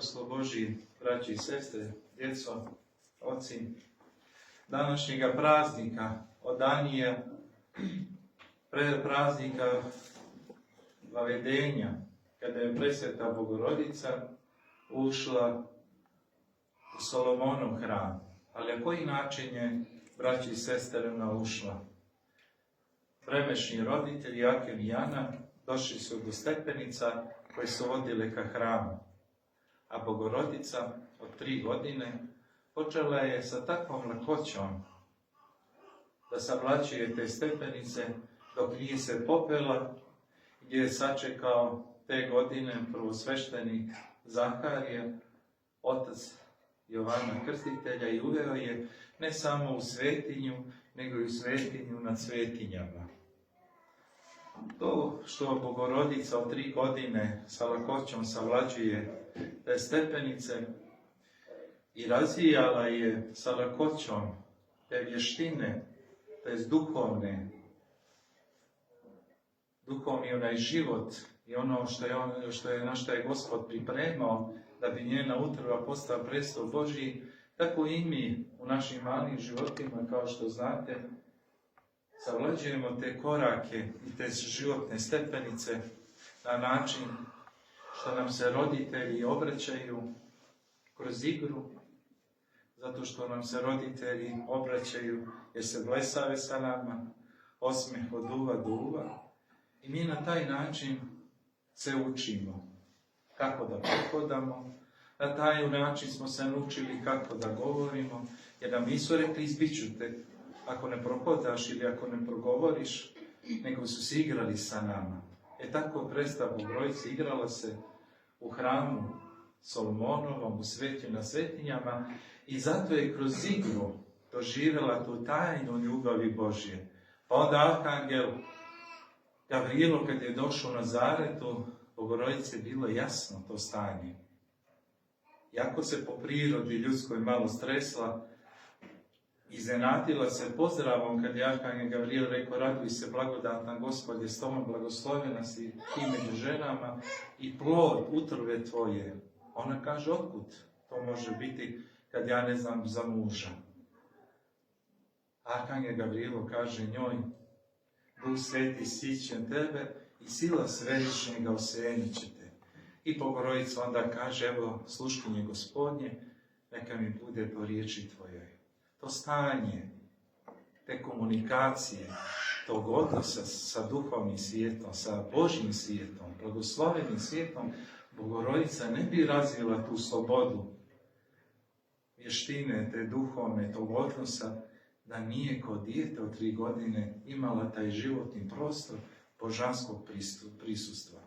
Blagoslov Božji, braći i sestre, djeco, oci, današnjega praznika, odanije praznika Vavedenja, kada je presveta Bogorodica ušla u Solomonov hram. Ali na koji način je, braći i sestre, ona ušla? Vremešni roditelji Jakov i Jana došli su do stepenica koje su vodile ka hramu, a Bogorodica od 3 godine počela je sa takvom lakoćom da savlačuje te stepenice dok nije se popela, gdje je sačekao te godine prvosveštenik Zaharije, otac Jovana Krstitelja, i uveo je ne samo u svetinju, nego i u svetinju nad svetinjama. To što Bogorodica od 3 godine sa lakoćom savlačuje te stepenice i razvijala je sa lakoćom te vještine, te duhovni onaj život i ono na što je Gospod pripremao da bi njena utrba postala prestol Božji, tako i mi u našim malim životima, kao što znate, savlađujemo te korake i te životne stepenice na način što nam se roditelji obraćaju kroz igru, zato što nam se roditelji obraćaju jer se blesave sa nama, osmeh od uva do uva, i mi na taj način se učimo kako da prehodamo. Na taj način smo se naučili kako da govorimo, jer nam nisu rekli izbiću te ako ne prohodaš ili ako ne progovoriš, nego su se igrali sa nama. Tako predstava Bogorodice igrala se u hramu Solomonovom, u svetinju na svetinjama, i zato je kroz igru doživjela tu tajnu ljubavi Božje. Pa onda arhangel Gavrilo, kad je došao u Nazaretu, Bogorodice je bilo jasno to stanje. Iako se po prirodi ljudskoj malo stresla, iznenadila se pozdravom kad je arhangel Gavrilo rekao: raduj se, blagodatna Gospod je s tobom, blagoslovena si ti među ženama i plod utrbe tvoje. Ona kaže: otkud to može biti kad ja ne znam za muža? Arhangel Gavrilo kaže njoj: Duh Sveti siće tebe i sila Svevišnjega osjenit će te. I Bogorodica onda kaže: evo sluškinje Gospodnje, neka mi bude po riječi tvojoj. To stanje, te komunikacije, tog odnosa sa duhovnim svijetom, sa Božjim svijetom, blagoslovenim svijetom, Bogorodica ne bi razvila tu slobodu, vještine, te duhovne, tog odnosa, da nije kod dijete od 3 godine imala taj životni prostor božanskog prisustva.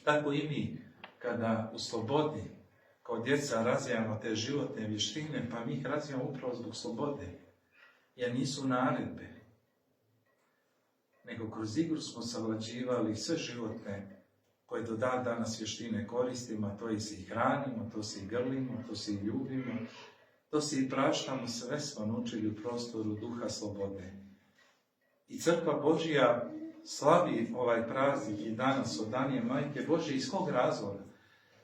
Tako i mi, kada u slobodi, kao djeca, razvijamo te životne vještine, pa mi ih razvijamo upravo zbog slobode, jer nisu naredbe, nego kroz igru smo savlađivali sve životne koje do dan danas vještine koristimo, to i se i hranimo, to se i grlimo, to se i ljubimo, to se i praštamo, sve smo naučili u prostoru duha slobode. I Crkva Božja slavi ovaj praznik i danas odanije Majke Božje iz kog razloga?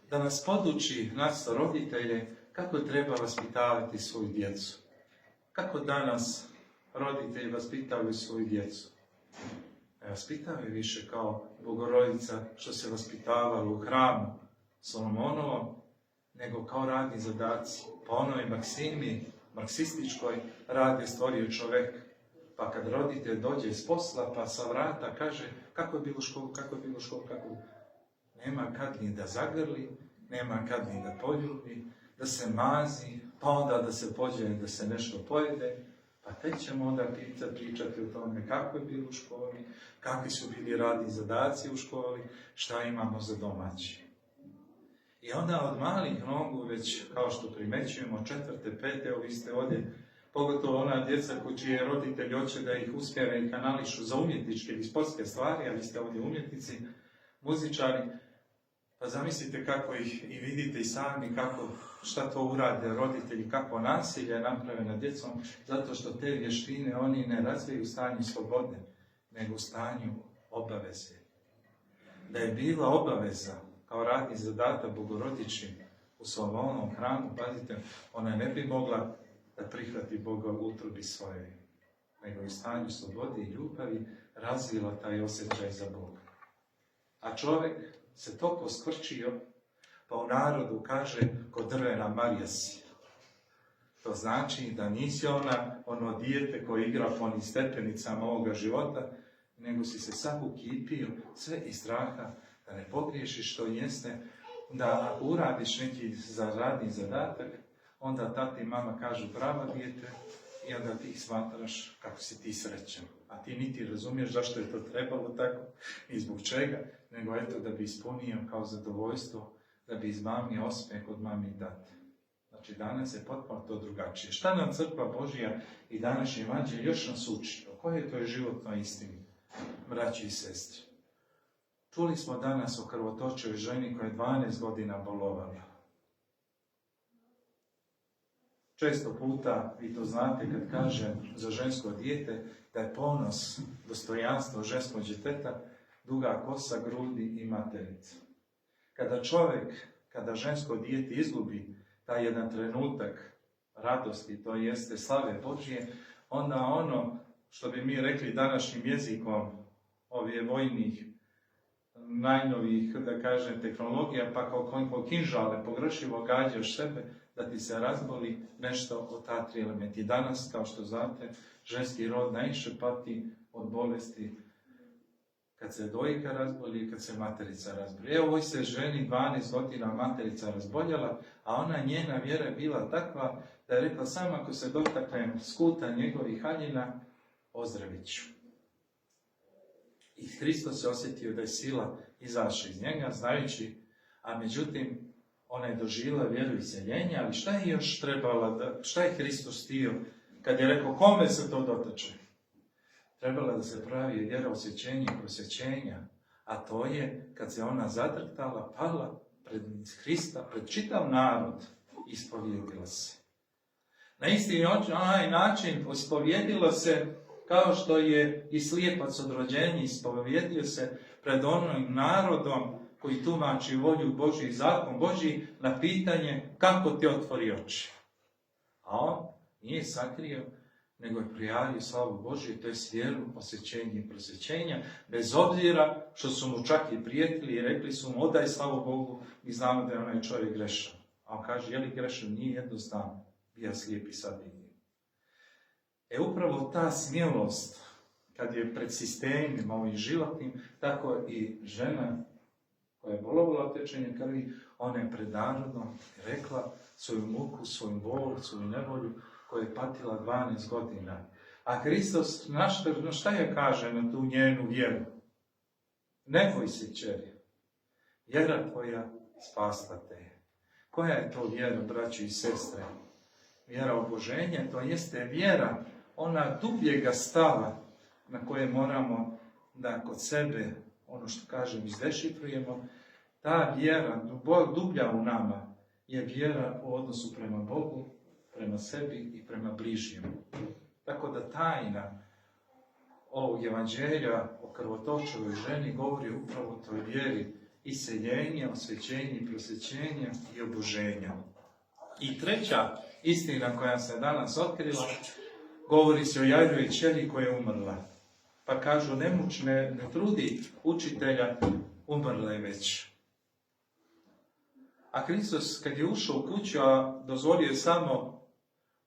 Da nas poduči, nas roditelje, kako treba vaspitavati svoju djecu. Kako danas roditelji vaspitavaju svoju djecu? Ne vaspitavaju više kao Bogorodica što se vaspitavalo u hramu Solomonovom, nego kao radni zadaci. Po onoj maksimi, marksističkoj, rad je stvorio čovek. Pa kad roditelj dođe s posla, pa sa vrata kaže: kako je bilo u školu, kako je bilo u školu, kako je... Nema kad ni da zagrli, nema kad ni da poljubi, da se mazi, pa onda da se pođe, da se nešto pojede, pa tek ćemo onda pričati o tome kako je bilo u školi, kakvi su bili radni zadaci u školi, šta imamo za domaći. I onda od malih nogu, već kao što primećujemo, 4., 5., evo vi ste ovdje, pogotovo ona djeca čije roditelji hoće da ih usmjere i kanališu za umjetničke ili sportske stvari, a vi ste ovdje umjetnici, muzičari, pa zamislite kako ih i vidite i sami, šta to urade roditelji, kako nasilje naprave nad djecom, zato što te vještine oni ne razvijaju u stanju slobode, nego u stanju obaveze. Da je bila obaveza kao radni zadatak Bogorodični u svom onom hramu, pazite, ona ne bi mogla da prihvati Boga u utrobi svojoj, nego u stanju slobode i ljubavi razvila taj osjećaj za Boga. A čovjek se toliko skvrčio, pa u narodu kaže, ko drvena Marija si. To znači da nisi ono dijete koje igra po onim stepenicama ovoga života, nego si se sad ukipio sve iz straha da ne pogriješiš što jeste, da ako uradiš neki radni zadatak, onda tati i mama kažu prava dijete i onda ti smatraš kako si ti srećan. A ti niti razumiješ zašto je to trebalo tako i zbog čega, nego eto da bi ispunio kao zadovoljstvo, da bi izmamio osmijeh od mami i tate. Znači danas je potpuno to drugačije. Šta nam Crkva Božja i današnje evanđelje još nas uči? O kojoj to je životnoj istini, braći i sestri? Čuli smo danas o krvotočivoj ženi koja je 12 godina bolovala. Često puta, vi to znate kad kažem za žensko dijete, da je ponos, dostojanstvo ženskog djeteta, duga kosa, grudi i materica. Kada žensko dijete izgubi taj jedan trenutak radosti, to jeste slave Božje, onda ono što bi mi rekli današnjim jezikom ovih vojnih, najnovijih, da kažem, tehnologija, pa kao kinžale pogrešivo gađaš sebe, da ti se razboli nešto od ta 3 elementi. Danas, kao što znate, ženski rod najviše pati od bolesti kad se dojka razboli i kad se materica razboli. Evo, ovoj se ženi 12 godina materica razboljela, a ona njena vjera je bila takva da je rekla samo ako se dotaknem skuta njegovih haljina, ozdravit ću. I Hristos se osjetio da je sila izašla iz njega, znajući, a međutim, ona je doživjela vjeru iseljenja, ali šta je još trebala, šta je Hristos htio kad je rekao kome se to dotače? Trebala da se pravi vjera osjećenja i prosjećenja, a to je kad se ona zadrhtala, pala pred Hrista, pred čitav narod, ispovjedila se. Na isti način ispovjedila se kao što je i slijepac od rođenja ispovjedio se pred onim narodom koji tumači volju Božju i zakon Božji na pitanje kako ti otvori oči. A on nije sakrio, nego je prijavio slavu Božju, to je vjeru, osjećenje i prosjećenja, bez obzira što su mu čak i prijetili i rekli su mu odaj slavu Bogu, mi znamo da je onaj čovjek grešan. A on kaže, je li grešan? Nije, jednostavno, bija slijep i sad vidim. Upravo ta smjelost, kad je pred sistemima ovim životnim, tako i žena koja je bolovala tečenje krvi, ona je pred narodom rekla svoju muku, svoju bol, svoju nevolju, koju je patila 12 godina. A Hristos, šta je kaže na tu njenu vjeru? Ne boj se, kćeri, vjera tvoja spasla te. Koja je to vjera, braći i sestre? Vjera oboženja, to jeste vjera, ona dubljega stava na koje moramo da kod sebe, ono što kažem, izdešifrujemo. Ta vjera, dublja u nama, je vjera u odnosu prema Bogu, prema sebi i prema bližnjemu. Tako da tajna ovog evanđelja o krvotočivoj ženi govori upravo o toj vjeri iseljenja, osvećenja, prosvećenja i oboženja. I treća istina koja se danas otkrila, govori se o Jairovoj kćeri koja je umrla. Pa kažu, ne trudi učitelja, umrla je već. A Hristos, kad je ušao u kuću, a dozvolio je samo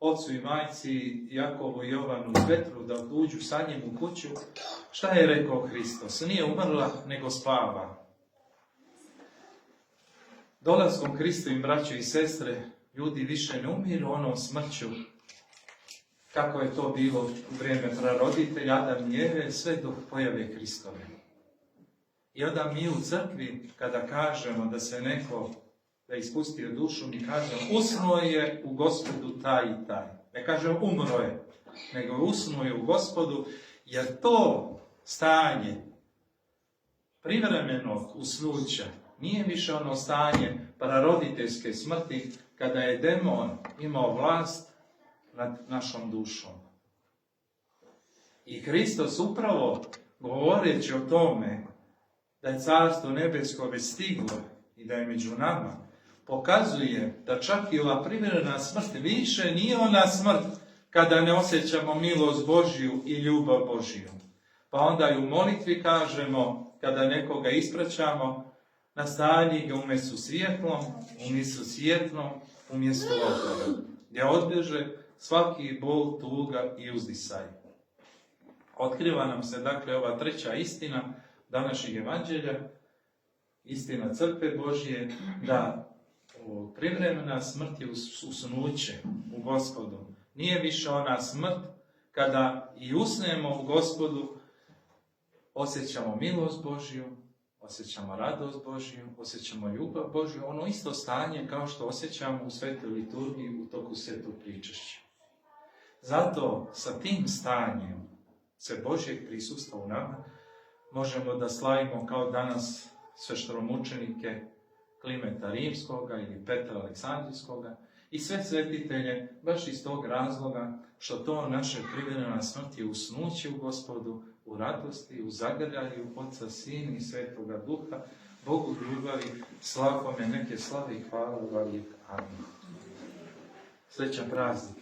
ocu i majci, Jakovu i Jovanu i Petru da uđu sa njim u kuću, šta je rekao Hristos? Nije umrla, nego spava. Dolaskom Hristovim, braćo i sestre, ljudi više ne umiru onom smrću, kako je to bilo u vrijeme praroditelja Adam i Eve, sve do pojave Hristove. I onda mi u crkvi, kada kažemo da se neko da je ispustio dušu, mi kažemo usnuo je u Gospodu taj i taj. Ne kažemo umro je, nego usnuo je u Gospodu, jer to stanje privremenog usnuća nije više ono stanje praroditeljske smrti, kada je demon imao vlast nad našom dušom. I Hristos upravo govoreći o tome da je Carstvo nebesko već stiglo i i da je među nama, pokazuje da čak i ova privremena smrt više nije ona smrt kada ne osjećamo milost Božju i ljubav Božju. Pa onda i u molitvi kažemo, kada nekoga ispraćamo, nastani ga umjesto svjetlom, umjesto otrova, gdje odbježe svaki bol, tuga i uzdisaj. Otkriva nam se dakle ova treća istina današnjeg evanđelja, istina crkve Božje, da privremena smrt je usnuće u Gospodu. Nije više ona smrt kada i usnemo u Gospodu, osjećamo milost Božju, osjećamo radost Božju, osjećamo ljubav Božju, ono isto stanje kao što osjećamo u svetoj liturgiji u toku svetog pričešća. Zato sa tim stanjem sve Božjeg prisustva u nama možemo da slavimo kao danas sveštoromučenike Klimenta Rimskoga ili Petra Aleksandrijskoga i sve svetitelje baš iz tog razloga što to naše privremena smrt je usnuće u Gospodu, u radosti, u zagrljaju Otca, Sina i Svetoga Duha, Bogu ljubavi, slavome neke slave i hvala uvijek. Amin. Srećan praznik.